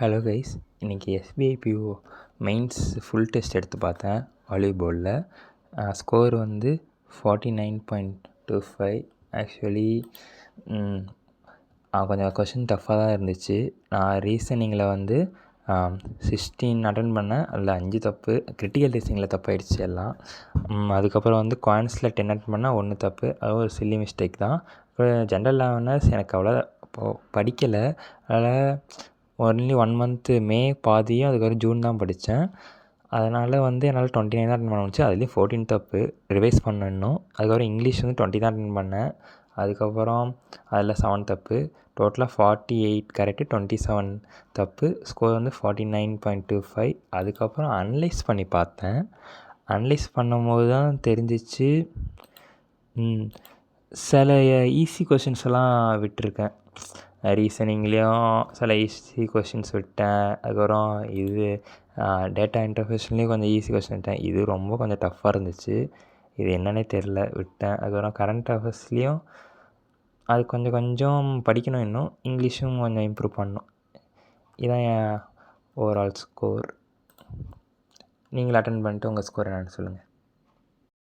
Hello guys, இன்றைக்கி SBI PO mains full test எடுத்து பார்த்தேன் வாலிபாலில். ஸ்கோர் வந்து 49.25. ஆக்சுவலி கொஞ்சம் கொஷின் டஃப்பாக தான் இருந்துச்சு. நான் ரீசனிங்கில் வந்து 16 அட்டன் பண்ணேன், அதில் 5 தப்பு. கிரிட்டிக்கல் ரீசனிங்கில் தப்பாயிடுச்சு எல்லாம். அதுக்கப்புறம் வந்து குவான்ஸில் 10 அட்டன் பண்ணால் 1 தப்பு. அது ஒரு சில்லி மிஸ்டேக் தான். அப்புறம் ஜென்ரல் அவேர்னஸ் எனக்கு அவ்வளோ படிக்கலை. அதனால் ஒன்லி 1 மந்த்து மே பாதியும் அதுக்கப்புறம் ஜூன் தான் படித்தேன். அதனால் வந்து என்னால் 29 தான் அட்டன் பண்ண முடிச்சு. அதுலேயும் 14 தப்பு. ரிவைஸ் பண்ணணும். அதுக்கப்புறம் இங்கிலீஷ் வந்து 20 தான் அட்டன் பண்ணேன். அதுக்கப்புறம் அதில் 7 தப்பு. டோட்டலாக 48 கரெக்டு, 27 தப்பு. ஸ்கோர் வந்து 49.25. அதுக்கப்புறம் அனலைஸ் பண்ணி பார்த்தேன். அனலைஸ் பண்ணும்போது தான் தெரிஞ்சிச்சு, சில ஈஸி கொஷின்ஸ் எல்லாம் விட்டுருக்கேன். ரீசனிங்லேயும் சில ஈஸி கொஷின்ஸ் விட்டேன். அதுக்கப்புறம் டேட்டா இன்டர்ஃபேஷன்லேயும் கொஞ்சம் ஈஸி கொஷின் விட்டேன். இது ரொம்ப கொஞ்சம் டஃப்பாக இருந்துச்சு. இது என்னன்னே தெரில, விட்டேன். அதுக்கப்புறம் கரண்ட் அஃபேர்ஸ்லேயும் அது கொஞ்சம் கொஞ்சம் படிக்கணும். இன்னும் இங்கிலீஷும் கொஞ்சம் இம்ப்ரூவ் பண்ணணும். இதான் என் ஓவரால் ஸ்கோர். நீங்கள் அட்டன் பண்ணிட்டு உங்கள் ஸ்கோர் என்னென்னு சொல்லுங்கள்.